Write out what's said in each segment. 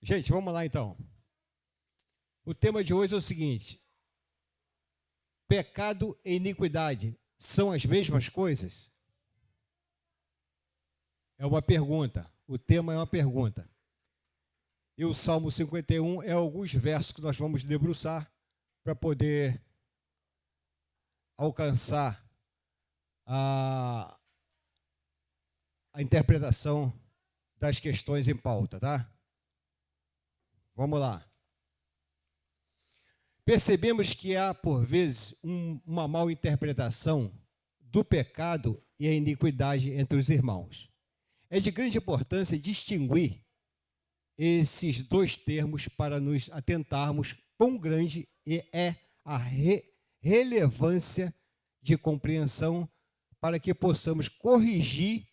Gente, vamos lá então. O tema de hoje é o seguinte: pecado e iniquidade são as mesmas coisas? É uma pergunta. O tema é uma pergunta. E o Salmo 51 é alguns versos que nós vamos debruçar para poder alcançar a interpretação das questões em pauta, tá? Vamos lá. Percebemos que há, por vezes, uma mal interpretação do pecado e a iniquidade entre os irmãos. É de grande importância distinguir esses dois termos para nos atentarmos quão grande é a relevância de compreensão para que possamos corrigir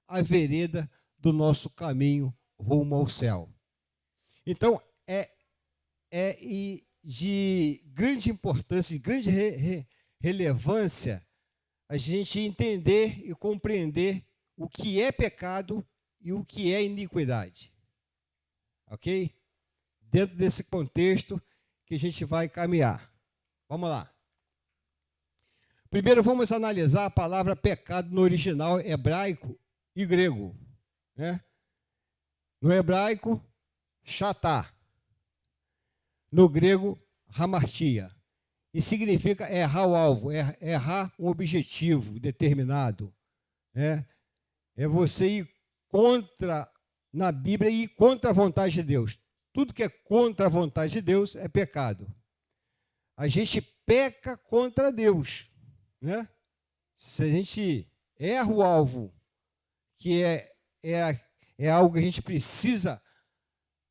a vereda do nosso caminho rumo ao céu. Então, é de grande importância, de grande relevância, a gente entender e compreender o que é pecado e o que é iniquidade. Ok? Dentro desse contexto que a gente vai caminhar. Vamos lá. Primeiro vamos analisar a palavra pecado no original hebraico e grego. Né? No hebraico, chatá. No grego, hamartia. E significa errar o alvo, errar um objetivo determinado. Né? É você ir contra, na Bíblia, ir contra a vontade de Deus. Tudo que é contra a vontade de Deus é pecado. A gente peca contra Deus. Né? Se a gente erra o alvo, que é algo que a gente precisa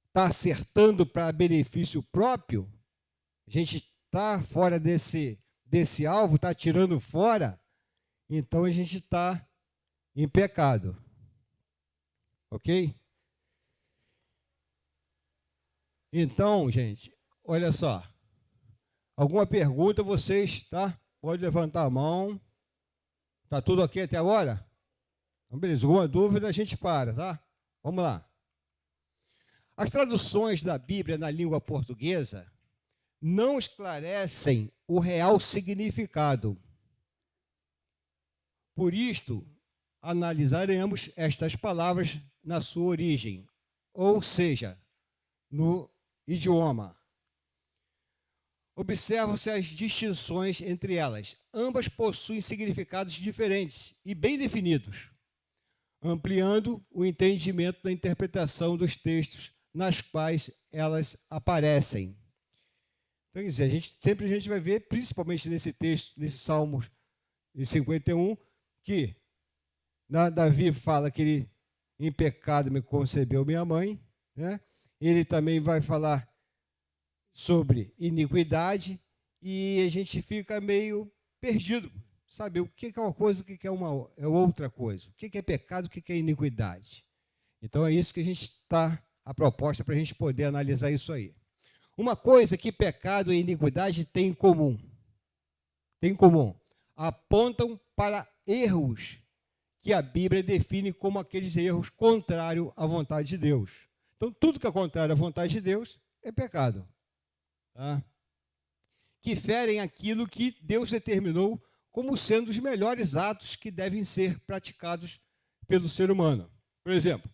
estar acertando para benefício próprio, a gente está fora desse alvo, está tirando fora, então a gente está em pecado. Ok? Então, gente, olha só. Alguma pergunta, vocês, tá? Pode levantar a mão. Tá tudo ok até agora? Então, beleza. Alguma dúvida, a gente para, tá? Vamos lá. As traduções da Bíblia na língua portuguesa não esclarecem o real significado. Por isto, analisaremos estas palavras na sua origem, ou seja, no idioma. Observam-se as distinções entre elas. Ambas possuem significados diferentes e bem definidos, ampliando o entendimento da interpretação dos textos nas quais elas aparecem. Então, quer dizer, sempre a gente vai ver, principalmente nesse texto, nesse Salmo 51, que Davi fala que ele, em pecado me concebeu minha mãe, né? Ele também vai falar sobre iniquidade e a gente fica meio perdido, sabe? O que é uma coisa, o que é outra coisa? O que é pecado, o que é iniquidade? Então é isso que a gente está, a proposta para a gente poder analisar isso aí. Uma coisa que pecado e iniquidade têm em comum, apontam para erros que a Bíblia define como aqueles erros contrários à vontade de Deus. Então, tudo que é contrário à vontade de Deus é pecado. Tá? Que ferem aquilo que Deus determinou como sendo os melhores atos que devem ser praticados pelo ser humano. Por exemplo,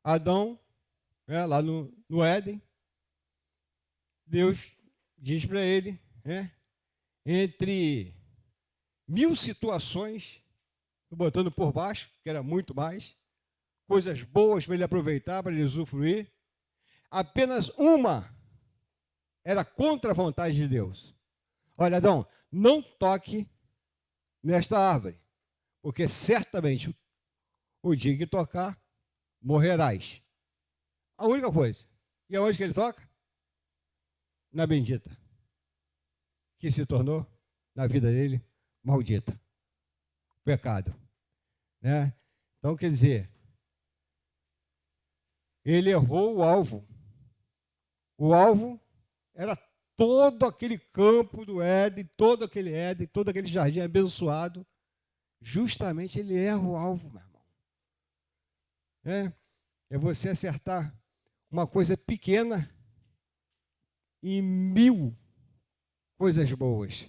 Adão, lá no Éden, Deus diz para ele, entre 1000 situações, botando por baixo, que era muito mais, coisas boas para ele aproveitar, para ele usufruir, apenas uma era contra a vontade de Deus. Olha, Adão, não toque nesta árvore, porque certamente o dia que tocar, morrerás. A única coisa. E aonde que ele toca? Na bendita, que se tornou, na vida dele, maldita. Pecado. Né? Então, quer dizer, ele errou o alvo. O alvo era todo aquele campo do Éden, todo aquele jardim abençoado. Justamente ele erra o alvo, meu irmão. É você acertar uma coisa pequena e 1000 coisas boas.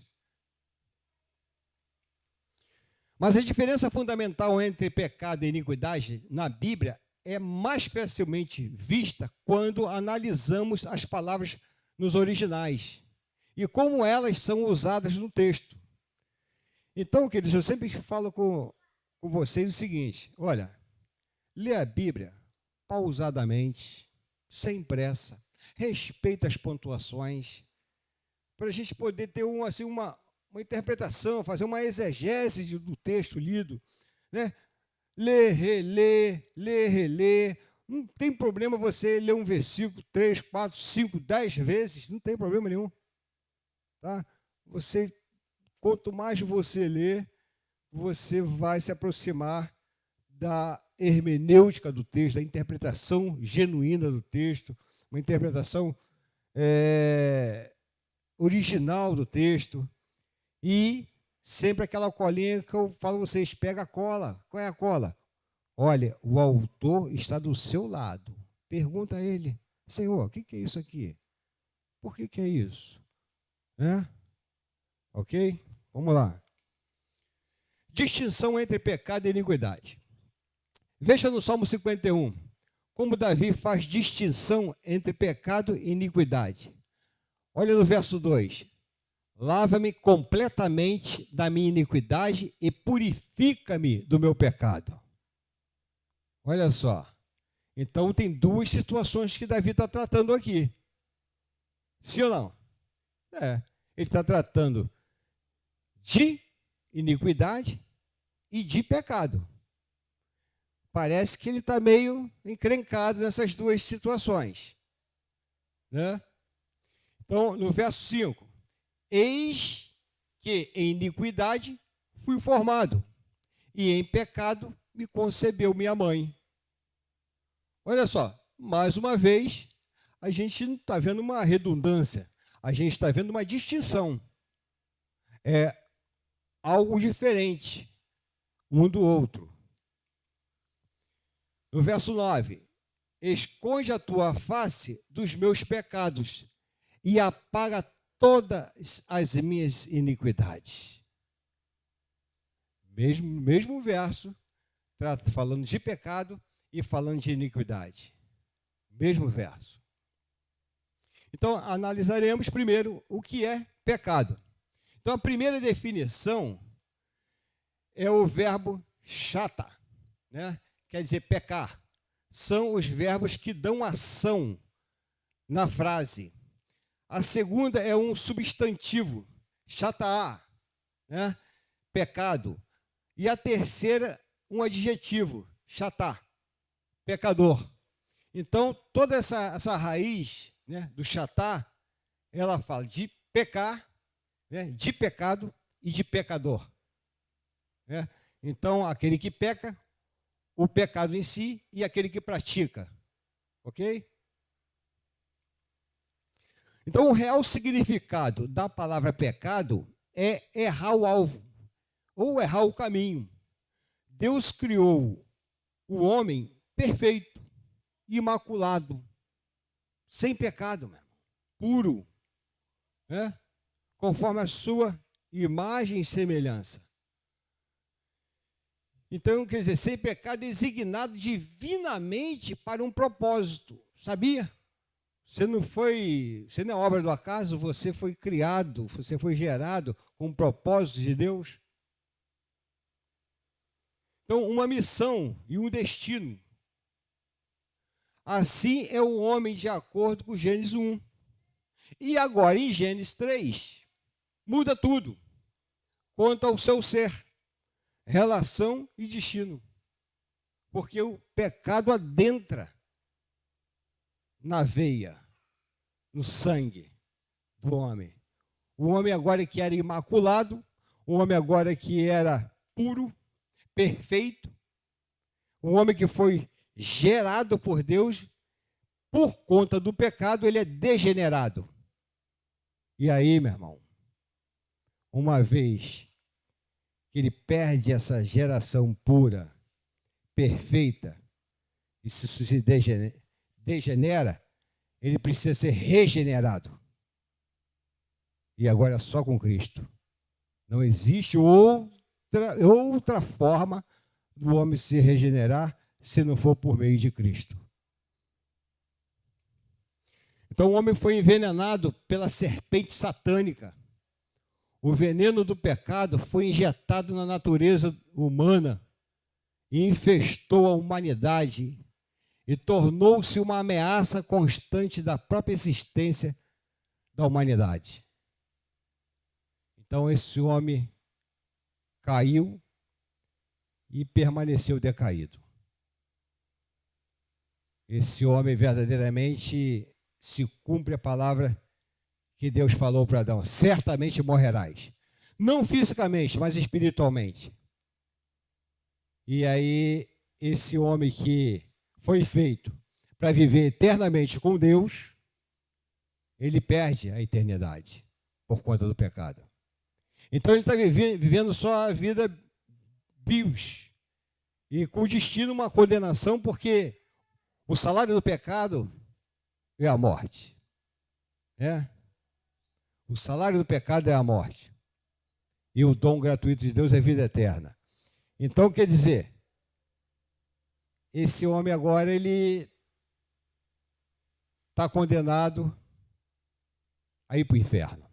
Mas a diferença fundamental entre pecado e iniquidade na Bíblia é mais facilmente vista quando analisamos as palavras nos originais e como elas são usadas no texto. Então, queridos, eu sempre falo com vocês o seguinte: olha, lê a Bíblia pausadamente, sem pressa, respeita as pontuações, para a gente poder ter uma interpretação, fazer uma exegese do texto lido, né? Ler, reler. Não tem problema você ler um versículo 3, 4, 5, 10 vezes, não tem problema nenhum. Tá? Quanto mais você ler, você vai se aproximar da hermenêutica do texto, da interpretação genuína do texto, uma interpretação original do texto. E sempre aquela colinha que eu falo a vocês: pega a cola. Qual é a cola? Olha, o autor está do seu lado. Pergunta a ele: Senhor, o que é isso aqui? Por que é isso? Ok? Vamos lá. Distinção entre pecado e iniquidade. Veja no Salmo 51, como Davi faz distinção entre pecado e iniquidade. Olha no verso 2. Lava-me completamente da minha iniquidade e purifica-me do meu pecado. Olha só. Então tem duas situações que Davi está tratando aqui. Sim ou não? Ele está tratando de iniquidade e de pecado. Parece que ele está meio encrencado nessas duas situações. Né? Então, no verso 5. Eis que em iniquidade fui formado, e em pecado me concebeu minha mãe. Olha só, mais uma vez, a gente não está vendo uma redundância, a gente está vendo uma distinção. É algo diferente um do outro. No verso 9, esconde a tua face dos meus pecados e apaga todas as minhas iniquidades. Mesmo verso, falando de pecado e falando de iniquidade. Mesmo verso. Então, analisaremos primeiro o que é pecado. Então, a primeira definição é o verbo chata, né? Quer dizer pecar. São os verbos que dão ação na frase. A segunda é um substantivo, chataá, né? Pecado. E a terceira, um adjetivo, chatá, pecador. Então, toda essa raiz, né, do chatá, ela fala de pecar, né, de pecado e de pecador. Né? Então, aquele que peca, o pecado em si e aquele que pratica. Ok? Então, o real significado da palavra pecado é errar o alvo, ou errar o caminho. Deus criou o homem perfeito, imaculado, sem pecado, meu irmão, puro, né? Conforme a sua imagem e semelhança. Então, quer dizer, sem pecado, designado divinamente para um propósito, sabia? Você não é obra do acaso, você foi criado, você foi gerado com um propósito de Deus. Então, uma missão e um destino. Assim é o homem de acordo com Gênesis 1. E agora, em Gênesis 3, muda tudo quanto ao seu ser, relação e destino. Porque o pecado adentra na veia, no sangue do homem. O homem agora que era imaculado, o homem agora que era puro, perfeito, o homem que foi gerado por Deus, por conta do pecado, ele é degenerado. E aí, meu irmão, uma vez que ele perde essa geração pura, perfeita, e se degenera, ele precisa ser regenerado. E agora é só com Cristo. Não existe outra forma do homem se regenerar se não for por meio de Cristo. Então o homem foi envenenado pela serpente satânica. O veneno do pecado foi injetado na natureza humana e infestou a humanidade e tornou-se uma ameaça constante da própria existência da humanidade. Então esse homem caiu e permaneceu decaído. Esse homem verdadeiramente se cumpre a palavra que Deus falou para Adão: certamente morrerás. Não fisicamente, mas espiritualmente. E aí, esse homem que foi feito para viver eternamente com Deus, ele perde a eternidade por conta do pecado. Então ele está vivendo só a vida bios e com o destino uma condenação, porque o salário do pecado é a morte. O salário do pecado é a morte. E o dom gratuito de Deus é a vida eterna. Então, quer dizer, esse homem agora, ele está condenado a ir para o inferno,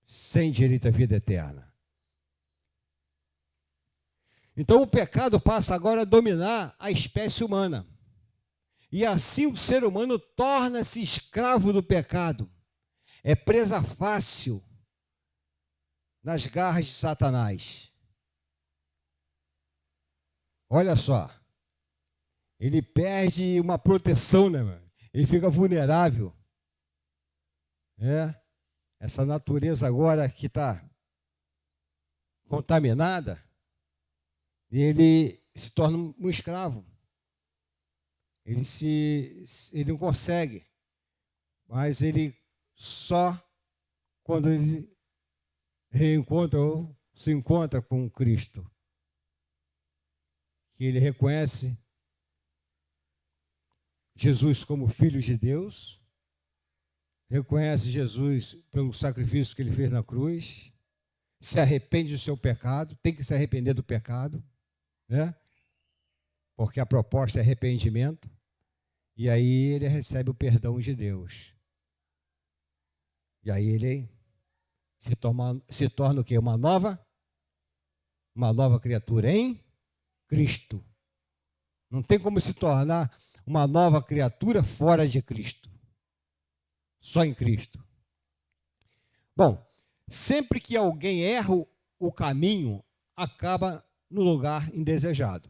sem direito à vida eterna. Então, o pecado passa agora a dominar a espécie humana. E assim o ser humano torna-se escravo do pecado. É presa fácil nas garras de Satanás. Olha só, ele perde uma proteção, né, mano? Ele fica vulnerável. Essa natureza agora que está contaminada, ele se torna um escravo. Ele não consegue, mas ele só quando ele reencontra ou se encontra com Cristo, que ele reconhece Jesus como Filho de Deus, reconhece Jesus pelo sacrifício que ele fez na cruz, se arrepende do seu pecado, tem que se arrepender do pecado, porque a proposta é arrependimento, e aí ele recebe o perdão de Deus. E aí ele se torna o quê? Uma nova criatura em Cristo. Não tem como se tornar uma nova criatura fora de Cristo. Só em Cristo. Bom, sempre que alguém erra o caminho, acaba no lugar indesejado.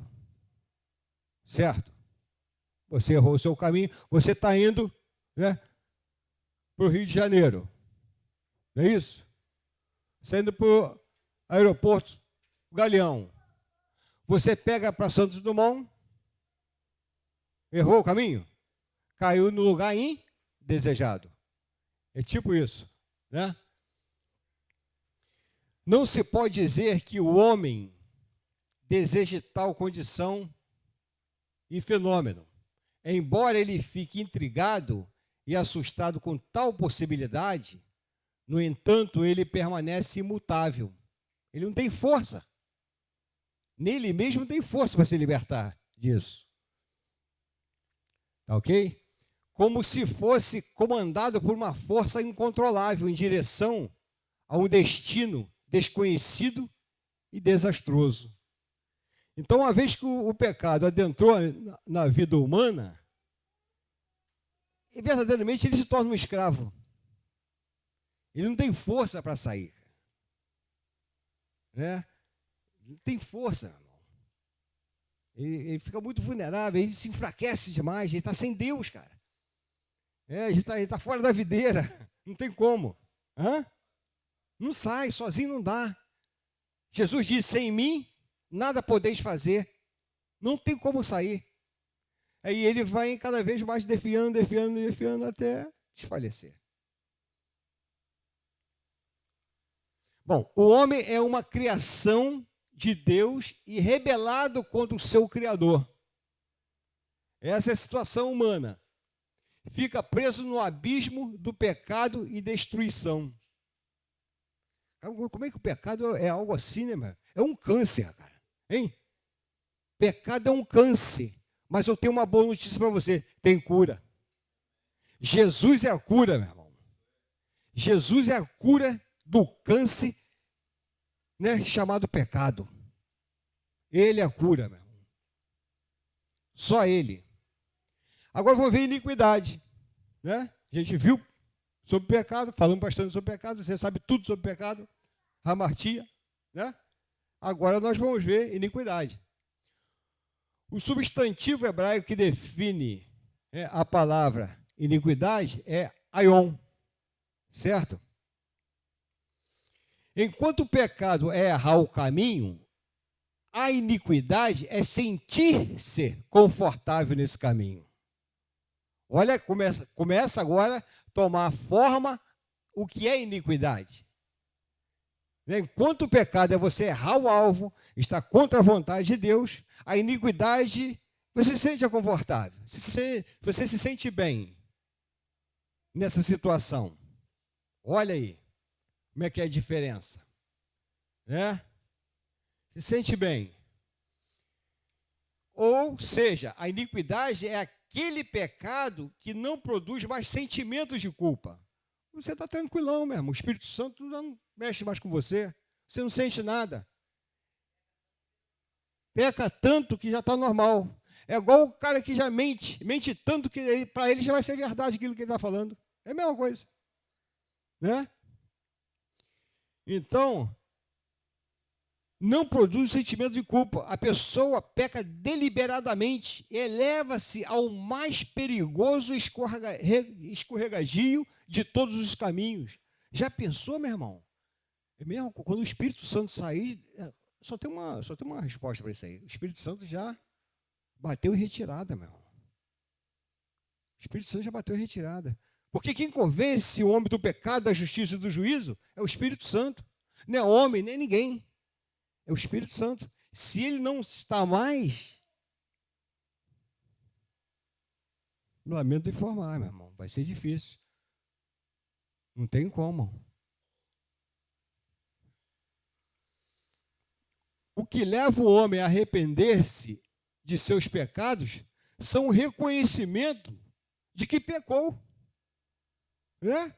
Certo? Você errou o seu caminho, você está indo para o Rio de Janeiro. Não é isso? Você indo para o aeroporto Galeão. Você pega para Santos Dumont, errou o caminho, caiu no lugar indesejado. É tipo isso, né? Não se pode dizer que o homem deseje tal condição e fenômeno, embora ele fique intrigado e assustado com tal possibilidade. No entanto, ele permanece imutável. Ele não tem força. Nele mesmo não tem força para se libertar disso. Tá ok? Como se fosse comandado por uma força incontrolável em direção a um destino desconhecido e desastroso. Então, uma vez que o pecado adentrou na vida humana, verdadeiramente ele se torna um escravo. Ele não tem força para sair. Não tem força, irmão. Ele fica muito vulnerável, ele se enfraquece demais, ele está sem Deus, cara. Ele está fora da videira, não tem como. Não sai, sozinho não dá. Jesus disse: sem mim, nada podeis fazer. Não tem como sair. Aí ele vai cada vez mais defiando até desfalecer. Bom, o homem é uma criação de Deus e rebelado contra o seu Criador. Essa é a situação humana. Fica preso no abismo do pecado e destruição. Como é que o pecado é algo assim, né, mano? É um câncer, cara. Hein? Pecado é um câncer. Mas eu tenho uma boa notícia para você. Tem cura. Jesus é a cura, meu irmão. Jesus é a cura do câncer, né, chamado pecado. Ele é a cura, meu irmão. Só Ele. Agora vamos ver iniquidade. Né? A gente viu sobre pecado, falamos bastante sobre pecado, você sabe tudo sobre pecado, hamartia. Né? Agora nós vamos ver iniquidade. O substantivo hebraico que define a palavra iniquidade é aion, certo? Enquanto o pecado é errar o caminho, a iniquidade é sentir-se confortável nesse caminho. Olha, começa agora a tomar forma o que é iniquidade. Enquanto o pecado é você errar o alvo, está contra a vontade de Deus, a iniquidade, você se sente confortável, você se sente bem nessa situação. Olha aí como é que é a diferença. Né? Se sente bem. Ou seja, a iniquidade é aquele pecado que não produz mais sentimentos de culpa. Você está tranquilão mesmo, o Espírito Santo não mexe mais com você, você não sente nada. Peca tanto que já está normal. É igual o cara que já mente tanto que para ele já vai ser verdade aquilo que ele está falando. É a mesma coisa. Né? Então, não produz sentimento de culpa. A pessoa peca deliberadamente, eleva-se ao mais perigoso escorregadio de todos os caminhos. Já pensou, meu irmão? É mesmo, quando o Espírito Santo sair, só tem uma resposta para isso aí. O Espírito Santo já bateu em retirada, meu irmão. O Espírito Santo já bateu em retirada. Porque quem convence o homem do pecado, da justiça e do juízo é o Espírito Santo. Não é homem, nem ninguém. É o Espírito Santo. Se ele não está mais, lamento informar, meu irmão, vai ser difícil. Não tem como. O que leva o homem a arrepender-se de seus pecados são o reconhecimento de que pecou. Né?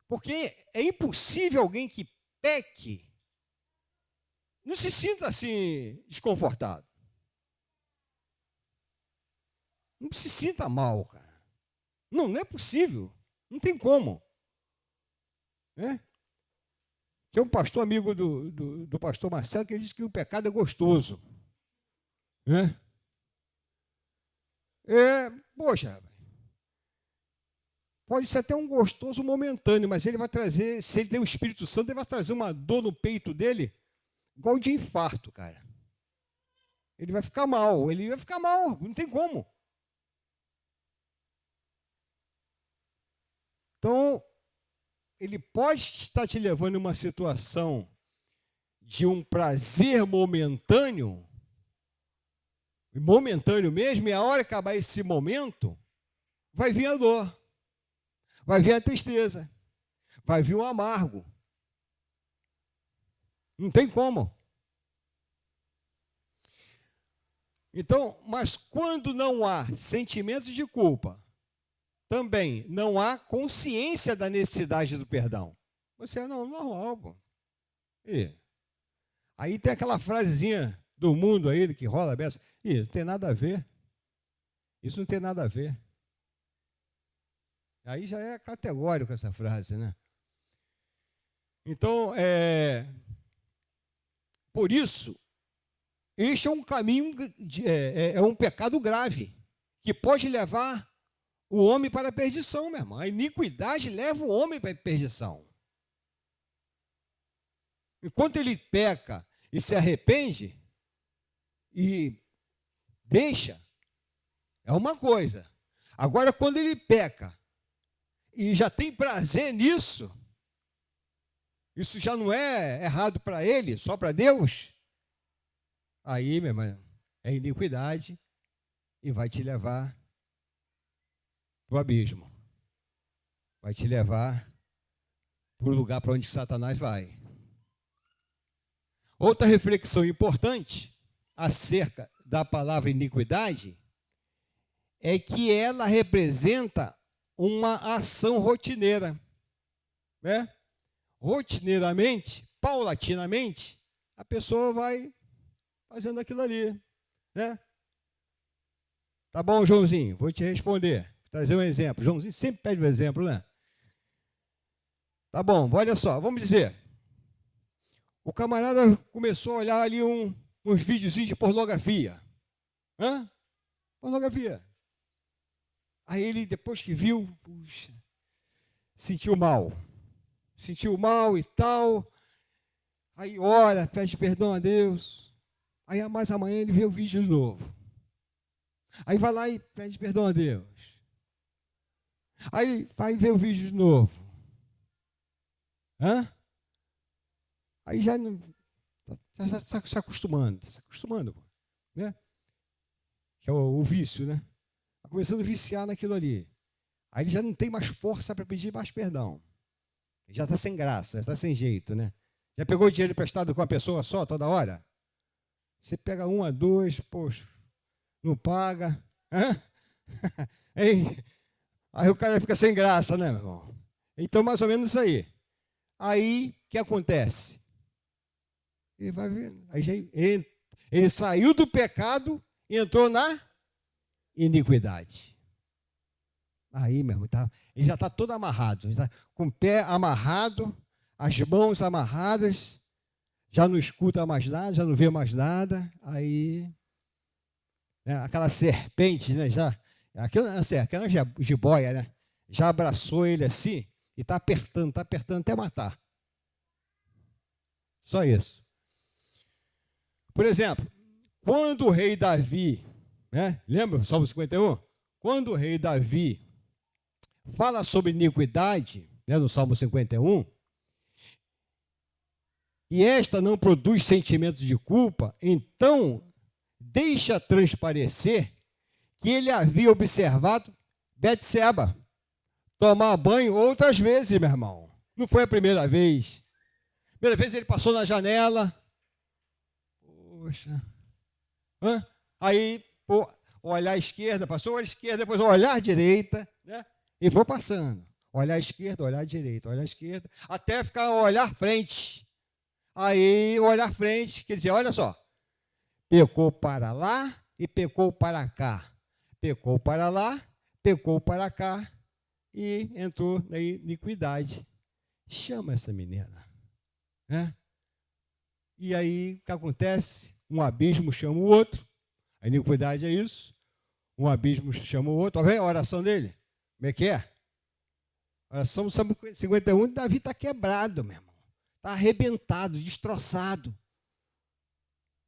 Porque é impossível alguém que peque não se sinta assim desconfortado. Não se sinta mal, cara. Não é possível. Não tem como. Né? Tem um pastor amigo do pastor Marcelo que diz que o pecado é gostoso. Né? Poxa, pode ser até um gostoso momentâneo, mas ele vai trazer, se ele tem o Espírito Santo, ele vai trazer uma dor no peito dele, igual de infarto, cara. Ele vai ficar mal, não tem como. Então, ele pode estar te levando a uma situação de um prazer momentâneo mesmo, e a hora que acabar esse momento, vai vir a dor, vai vir a tristeza, vai vir o amargo. Não tem como. Então, mas quando não há sentimento de culpa, também não há consciência da necessidade do perdão. Você é normal, pô. E aí tem aquela frasezinha do mundo aí que rola a beça. Isso não tem nada a ver. Isso não tem nada a ver. Aí já é categórico essa frase, né? Então, por isso, este é um caminho, é um pecado grave, que pode levar o homem para a perdição, meu irmão. A iniquidade leva o homem para a perdição. Enquanto ele peca e se arrepende e deixa, é uma coisa. Agora, quando ele peca e já tem prazer nisso, isso já não é errado para ele, só para Deus. Aí, meu irmão, é iniquidade e vai te levar para o abismo. Vai te levar para o lugar para onde Satanás vai. Outra reflexão importante acerca da palavra iniquidade é que ela representa uma ação rotineira, né? Rotineiramente, paulatinamente, a pessoa vai fazendo aquilo ali, né? Tá bom, Joãozinho, vou te responder, vou trazer um exemplo. Joãozinho sempre pede um exemplo, né? Tá bom, olha só, vamos dizer, o camarada começou a olhar ali uns videozinhos de pornografia. Hã? Pornografia. Aí ele, depois que viu, puxa, sentiu mal e tal. Aí ora, pede perdão a Deus. Aí mais amanhã ele vê o vídeo de novo. Aí vai lá e pede perdão a Deus. Aí vai ver o vídeo de novo. Hã? Aí já não. Está se acostumando, né? Que é o vício, né? Está começando a viciar naquilo ali. Aí ele já não tem mais força para pedir mais perdão. Já está sem graça, já está sem jeito, né? Já pegou dinheiro emprestado com uma pessoa só toda hora? Você pega uma, duas, poxa, não paga. Hã? Aí o cara fica sem graça, né, meu irmão? Então, mais ou menos isso aí. Aí, o que acontece? Ele vai vendo. Aí ele saiu do pecado e entrou na iniquidade. Aí, meu irmão, ele já está todo amarrado. Está com o pé amarrado, as mãos amarradas, já não escuta mais nada, já não vê mais nada. Aí, né, aquela serpente, né, aquela jiboia, né, já abraçou ele assim e está apertando até matar. Só isso. Por exemplo, quando o rei Davi, né, lembra o Salmo 51? Quando o rei Davi fala sobre iniquidade, né, no Salmo 51, e esta não produz sentimentos de culpa, então deixa transparecer que ele havia observado Betseba tomar banho outras vezes, meu irmão. Não foi a primeira vez. Primeira vez ele passou na janela. Poxa. Hã? Aí, olhar à esquerda, passou a esquerda, depois olhar à direita, né? E foi passando. Olhar à esquerda, olhar à direita, olhar à esquerda, até ficar olhar frente. Aí, olhar frente, quer dizer, olha só, pecou para lá e pecou para cá. Pecou para lá, pecou para cá e entrou na iniquidade. Chama essa menina, né? E aí, o que acontece? Um abismo chama o outro. A iniquidade é isso. Um abismo chama o outro. Olha a oração dele. Como é que é? A oração do Salmo 51, Davi está quebrado, meu irmão. Está arrebentado, destroçado.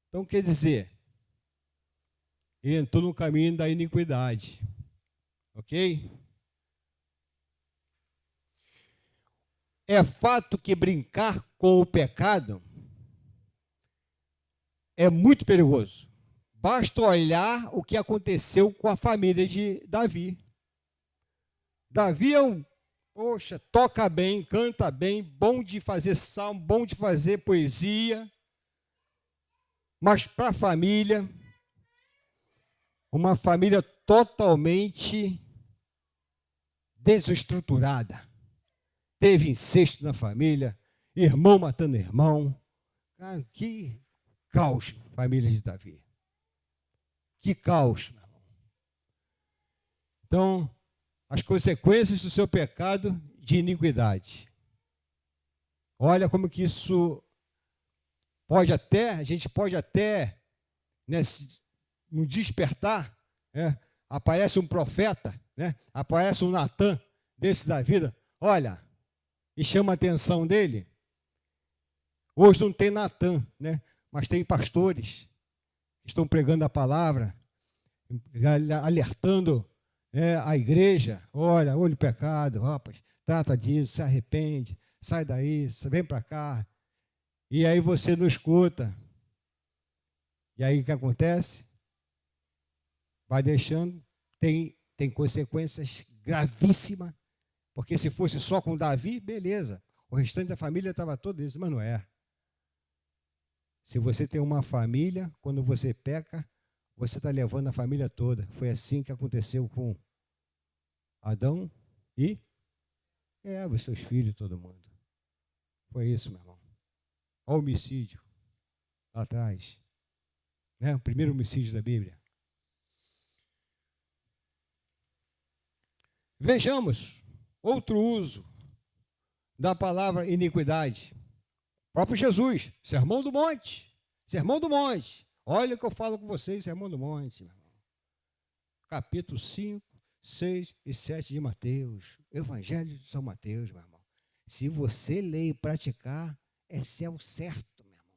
Então, quer dizer, ele entrou no caminho da iniquidade. Ok? É fato que brincar com o pecado é muito perigoso. Basta olhar o que aconteceu com a família de Davi. Davi toca bem, canta bem, bom de fazer salmo, bom de fazer poesia, mas para a família, uma família totalmente desestruturada. Teve incesto na família, irmão matando irmão. Cara, que caos, família de Davi. Que caos, meu irmão. Então, as consequências do seu pecado de iniquidade. Olha como que isso a gente pode até, né, no despertar, né, aparece um profeta, né, aparece um Natan desse da vida, olha, e chama a atenção dele. Hoje não tem Natan, né, mas tem pastores que estão pregando a palavra, alertando, a igreja, olha o pecado, rapaz, trata disso, se arrepende, sai daí, vem para cá. E aí você não escuta. E aí o que acontece? Vai deixando, tem tem consequências gravíssimas, porque se fosse só com Davi, beleza, o restante da família estava todo isso, mas não é. Se você tem uma família, quando você peca, você está levando a família toda. Foi assim que aconteceu com Adão e Eva, os seus filhos, todo mundo. Foi isso, meu irmão. Olha o homicídio lá atrás. Né? O primeiro homicídio da Bíblia. Vejamos outro uso da palavra iniquidade. O próprio Jesus, Sermão do Monte. Sermão do Monte. Olha o que eu falo com vocês, Sermão do Monte, meu irmão. Capítulo 5, 6 e 7 de Mateus. Evangelho de São Mateus, meu irmão. Se você ler e praticar, é céu certo, meu irmão.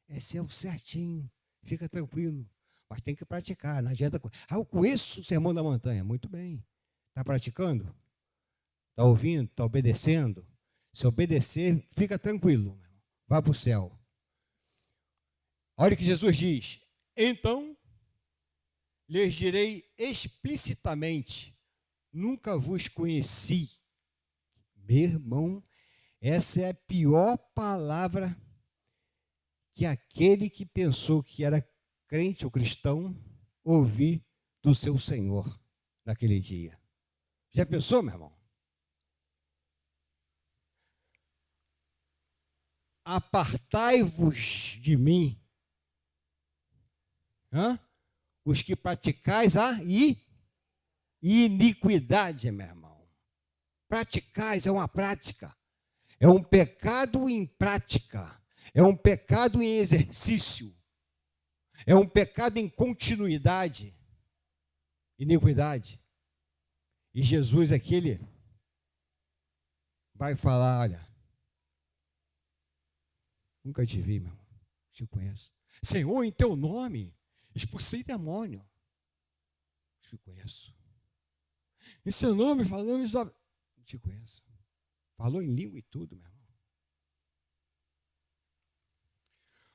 É céu certinho. Fica tranquilo. Mas tem que praticar, não adianta. Eu conheço o Sermão da Montanha. Muito bem. Está praticando? Está ouvindo? Está obedecendo? Se obedecer, fica tranquilo, meu irmão. Vá para o céu. Olha o que Jesus diz. Então, lhes direi explicitamente, nunca vos conheci. Meu irmão, essa é a pior palavra que aquele que pensou que era crente ou cristão ouvir do seu Senhor naquele dia. Já pensou, meu irmão? Apartai-vos de mim, os que praticais a iniquidade, meu irmão. Praticais é uma prática, é um pecado em prática, é um pecado em exercício, é um pecado em continuidade, iniquidade. E Jesus aqui, ele vai falar, olha, nunca te vi, meu irmão, te conheço. Senhor, em teu nome, expulsei demônio. Te conheço. Em seu nome, falamos, te conheço. Falou em língua e tudo, meu irmão.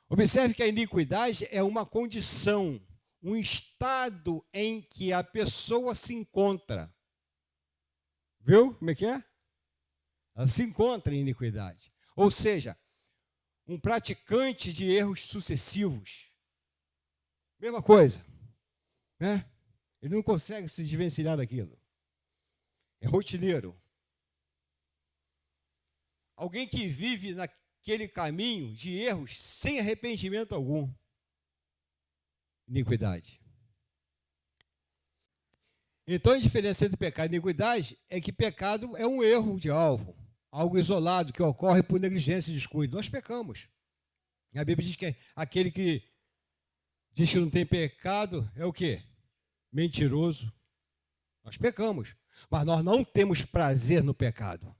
Observe que a iniquidade é uma condição, um estado em que a pessoa se encontra. Viu como é que é? Ela se encontra em iniquidade. Ou seja, um praticante de erros sucessivos. Mesma coisa. Né? Ele não consegue se desvencilhar daquilo. É rotineiro. Alguém que vive naquele caminho de erros sem arrependimento algum. Iniquidade. Então, a diferença entre pecado e iniquidade é que pecado é um erro de alvo, algo isolado que ocorre por negligência e descuido. Nós pecamos. A Bíblia diz que aquele que diz que não tem pecado é o quê? Mentiroso. Nós pecamos, mas nós não temos prazer no pecado.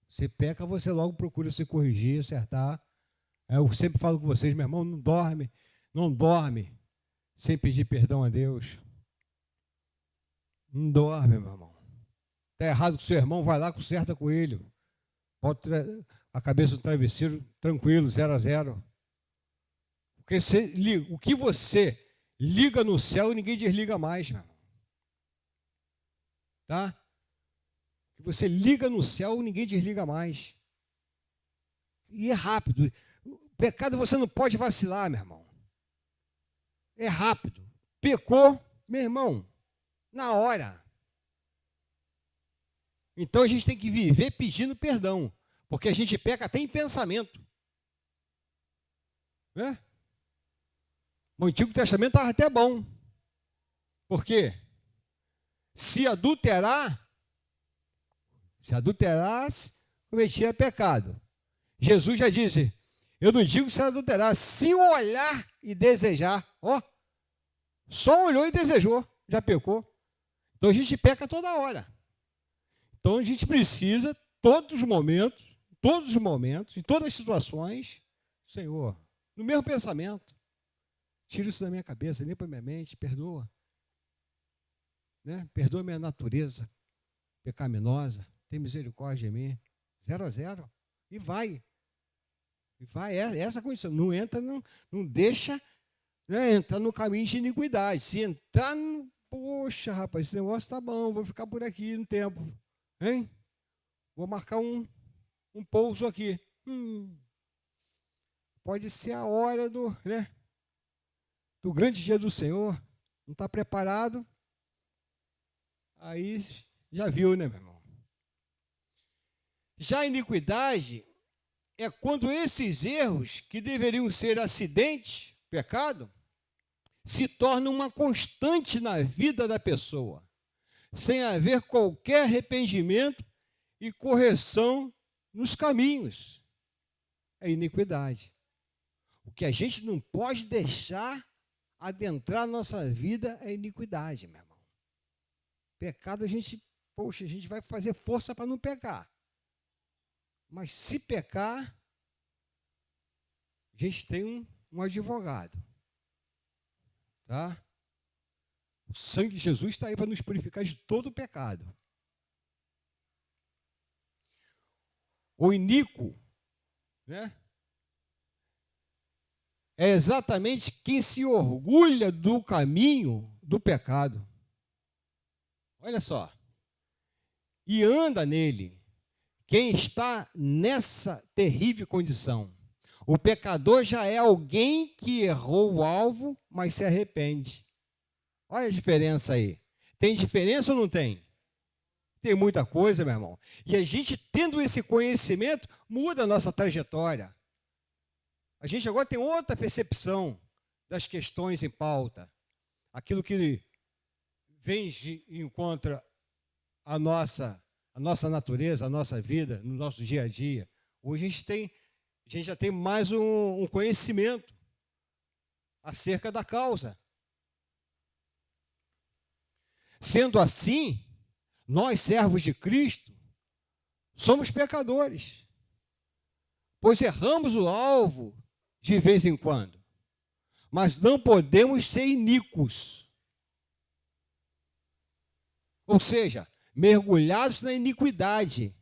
Você peca, você logo procura se corrigir, acertar. Eu sempre falo com vocês, meu irmão, não dorme sem pedir perdão a Deus. Não dorme, meu irmão. Está errado com o seu irmão, vai lá, conserta com ele. Bota a cabeça no travesseiro, tranquilo, 0-0. Porque o que você liga no céu, ninguém desliga mais, meu irmão. Tá? O que você liga no céu, ninguém desliga mais. E é rápido. O pecado você não pode vacilar, meu irmão. É rápido. Pecou, meu irmão, na hora. Então a gente tem que viver pedindo perdão, porque a gente peca até em pensamento. Né? O Antigo Testamento estava até bom. Por quê? Se adulterasse, cometia pecado. Jesus já disse, eu não digo se adulterar, se olhar e desejar. Só olhou e desejou, já pecou. Então a gente peca toda hora. Então a gente precisa, todos os momentos, em todas as situações, Senhor, no mesmo pensamento, tira isso da minha cabeça, limpa minha mente, perdoa. Né? Perdoa minha natureza pecaminosa, tem misericórdia em mim. 0-0. E vai. É essa a condição. Não entra, não deixa, né, entrar no caminho de iniquidade. Se entrar no... Poxa, rapaz, esse negócio tá bom, vou ficar por aqui no tempo. Hein? Vou marcar um pouso aqui. Pode ser a hora do grande dia do Senhor. Não está preparado? Aí já viu, né, meu irmão? Já a iniquidade é quando esses erros, que deveriam ser acidentes, pecado, se tornam uma constante na vida da pessoa, sem haver qualquer arrependimento e correção nos caminhos. É iniquidade. O que a gente não pode deixar adentrar a nossa vida é iniquidade, meu irmão. Pecado, a gente vai fazer força para não pecar. Mas se pecar, a gente tem um advogado. Tá? O sangue de Jesus está aí para nos purificar de todo o pecado. O iníquo, né, é exatamente quem se orgulha do caminho do pecado. Olha só. E anda nele. Quem está nessa terrível condição. O pecador já é alguém que errou o alvo, mas se arrepende. Olha a diferença aí. Tem diferença ou não tem? Tem muita coisa, meu irmão. E a gente, tendo esse conhecimento, muda a nossa trajetória. A gente agora tem outra percepção das questões em pauta. Aquilo que vem de encontro à nossa natureza, à nossa vida, no nosso dia a dia. Hoje a gente já tem mais um conhecimento acerca da causa. Sendo assim, nós, servos de Cristo, somos pecadores, pois erramos o alvo de vez em quando, mas não podemos ser iníquos. Ou seja, mergulhados na iniquidade,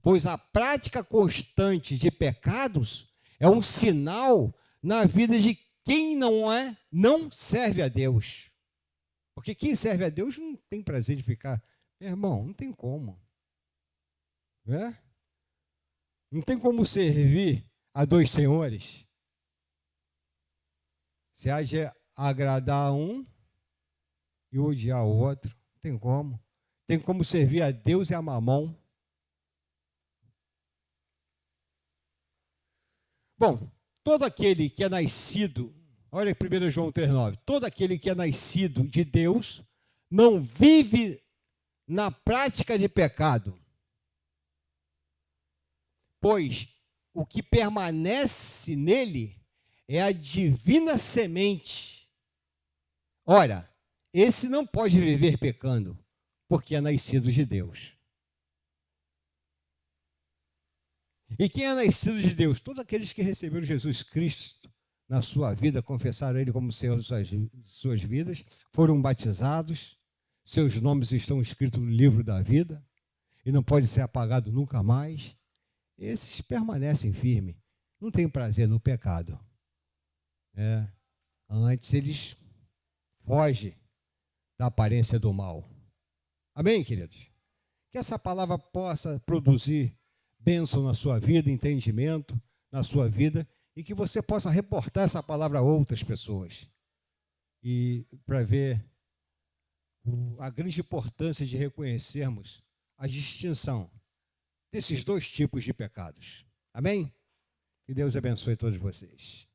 pois a prática constante de pecados é um sinal na vida de quem não serve a Deus. Porque quem serve a Deus não tem prazer de ficar... Meu irmão, não tem como. Né? Não tem como servir a dois senhores. Você há de agradar um e odiar o outro. Não tem como. Tem como servir a Deus e a Mamon. Bom, todo aquele que é nascido, olha 1 João 3,9, todo aquele que é nascido de Deus não vive na prática de pecado, pois o que permanece nele é a divina semente. Ora, esse não pode viver pecando, porque é nascido de Deus. E quem é nascido de Deus? Todos aqueles que receberam Jesus Cristo na sua vida, confessaram Ele como Senhor de suas vidas, foram batizados, seus nomes estão escritos no livro da vida, e não pode ser apagado nunca mais. Esses permanecem firmes, não têm prazer no pecado. Antes eles fogem da aparência do mal. Amém, queridos? Que essa palavra possa produzir bênção na sua vida, entendimento na sua vida, e que você possa reportar essa palavra a outras pessoas. E para ver a grande importância de reconhecermos a distinção desses dois tipos de pecados. Amém? Que Deus abençoe todos vocês.